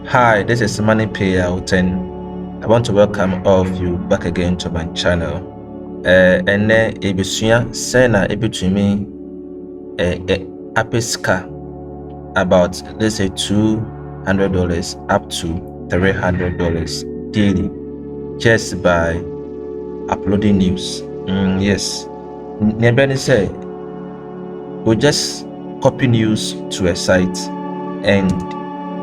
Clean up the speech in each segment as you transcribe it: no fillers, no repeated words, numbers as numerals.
Hi, this is Money Payout, and I want to welcome all of you back again to my channel. And then ebusua sena ebetumi apeska about, let's say, $200 up to $300 daily just by uploading news. Yes, Nebeni say we just copy news to a site and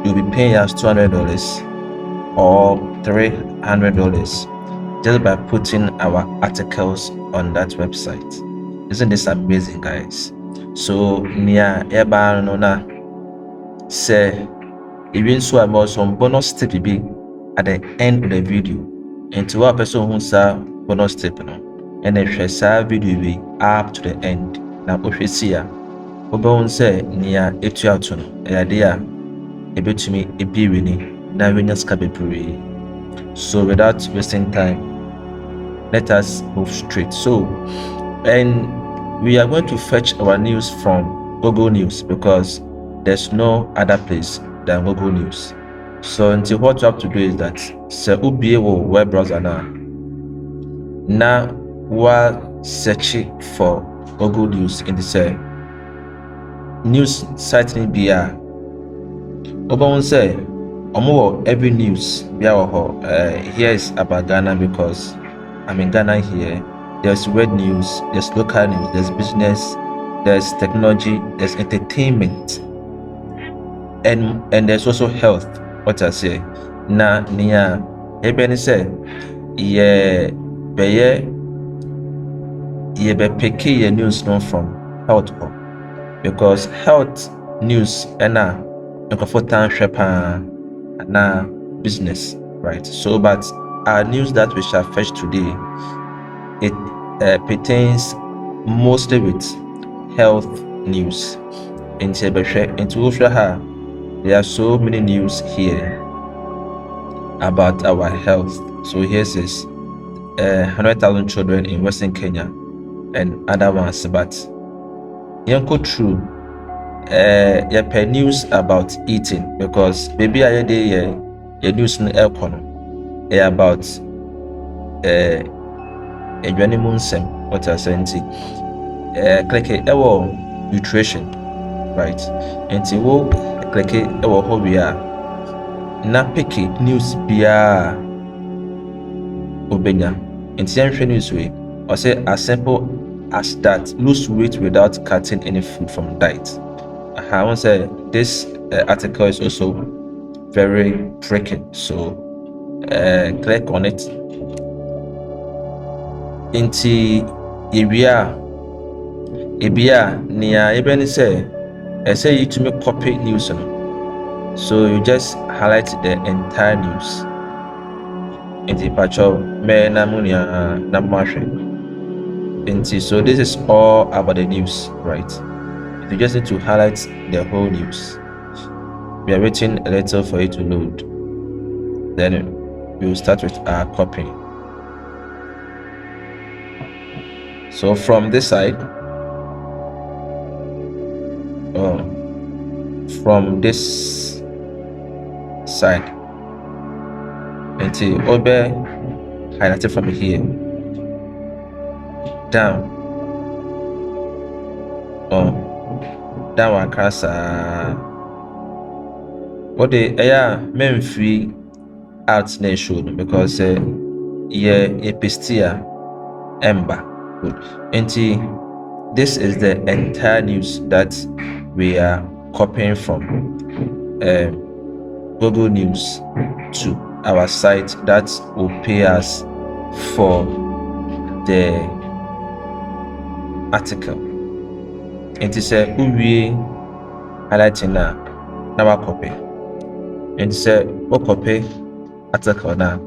you'll be paying us $200 or $300 just by putting our articles on that website. Isn't this amazing, guys? So near eba no na say even so about some bonus tip be at the end of the video. And to our person who saw bonus tip no and then share sa video be up to the end. Now we see ya obo say near etu out no e dia ebetumi ebi wini na wenya ska bebree. So without wasting time, let us move straight. So, and we are going to fetch our news from Google News because there's no other place than Google News. So until what you have to do is that say ubi web browser now while searching for Google News in the say news site in BR Oba say every news here is about Ghana because I'm in Ghana here. There's red news, there's local news, there's business, there's technology, there's entertainment, and there's also health. What I say na niya ebeni say be pick your news not from health because health news and na business, right? So but our news that we shall fetch today, it pertains mostly with health news. Into her, there are so many news here about our health. So here's this 100,000 children in Western Kenya and other ones, but go through per news about eating because maybe I day news no aircon about what I saying click nutrition, right? And wo click hobby na pick news bia obenya and news way or say as simple as that: lose weight without cutting any food from diet. I want to say this article is also very pricking, so click on it. Into ebia near even say you to make copy news, so you just highlight the entire news into pacho me namunia namashe into. So this is all about the news, right? You just need to highlight the whole news. We are waiting a little for it to load. Then we will start with our copy. So from this side, from this side, until Obe highlighted from here down. That one class what the men free out nation because a pistia ember good. And this is the entire news that we are copying from Google News to our site that will pay us for the article. It is a we highlighting now copy. And say what copy article now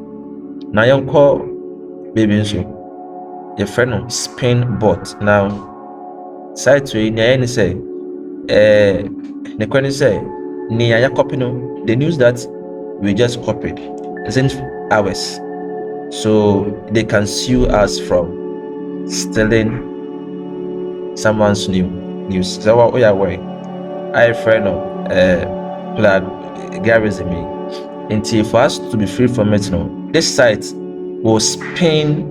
young call baby so your friend spin bot now site we near say the question say near copy no the news that we just copied isn't ours, so they can sue us from stealing someone's news. So what we are wearing I friend of Garrism And for us to be free from it, this site will spin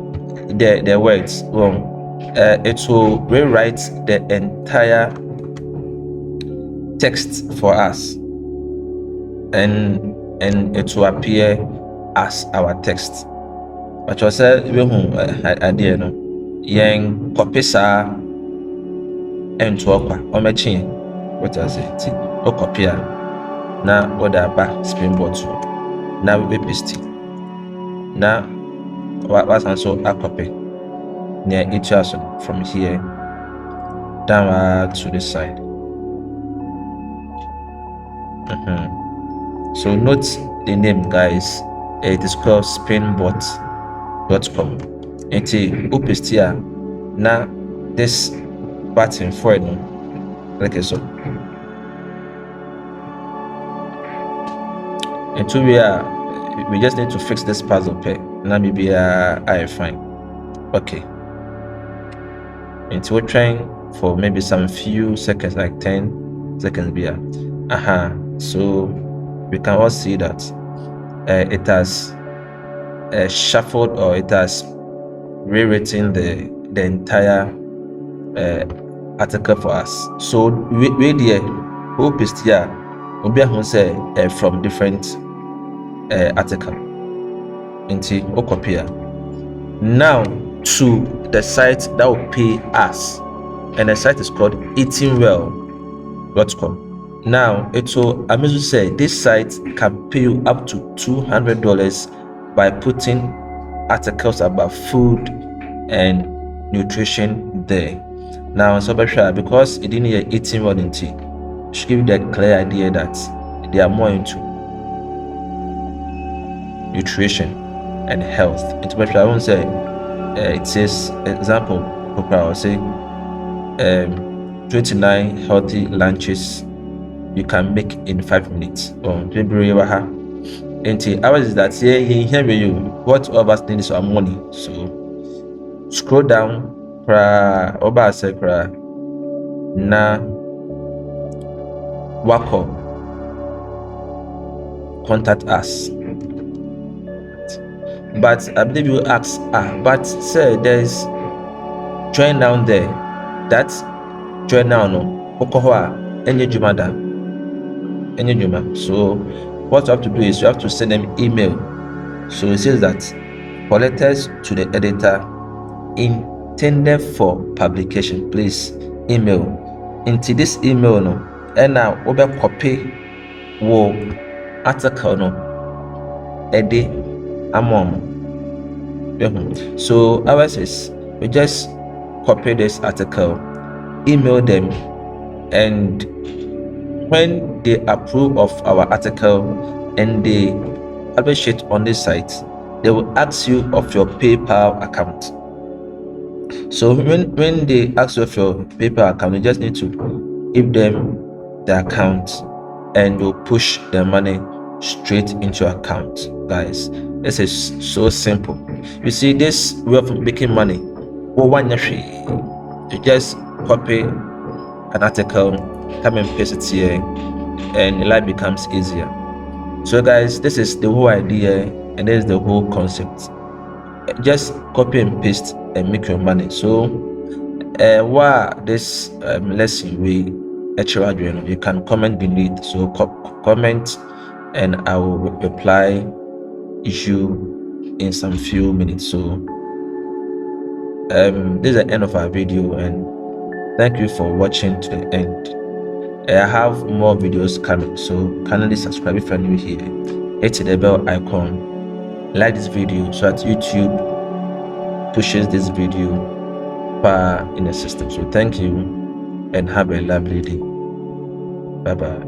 the words wrong. It will rewrite the entire text for us, and it will appear as our text. But you say we idea no yen copy sa and to omechi what I say o copy na order back springboard so now we paste now what also a copy near each other from here down to the side. So note the name, guys. It is called springboard.com. And you paste here now this button for it like so. And two we just need to fix this puzzle pair. Now maybe I fine. Okay. And we're trying for maybe some few seconds, like 10 seconds here. So we can all see that it has shuffled, or it has rewritten the entire article for us. So we there who paste here will be say from different article into copy here. Now to the site that will pay us, and the site is called eatingwell.com. Now it will amazing say this site can pay you up to $200 by putting articles about food and nutrition there. Now so because it didn't hear eating well in tea, should give you the clear idea that they are more into nutrition and health. Into I won't say it says example I'll say 29 healthy lunches you can make in 5 minutes. And ours is that here you what of us need is our money. So scroll down na wako contact us. But I believe you ask, but say there's join down there. That's join now no any jumada. So what you have to do is you have to send them email. So it says that for letters to the editor intended for publication, please email into this email no, and now over copy wo article no edit among. So ours is we just copy this article, email them, and when they approve of our article and they publish it on this site, they will ask you of your PayPal account. So when they ask you of your PayPal account, you just need to give them the account and you'll push the money straight into your account. Guys, this is so simple. You see, this way of making money, you just copy an article, come and paste it here, and life becomes easier. So guys, this is the whole idea, and this is the whole concept. Just copy and paste and make your money. So what this lesson we actually you can comment beneath. So comment and I will reply you in some few minutes. So this is the end of our video, and thank you for watching to the end. I have more videos coming, so kindly subscribe if you're new here. Hit the bell icon, like this video so that YouTube pushes this video far in the system. So thank you and have a lovely day. Bye bye.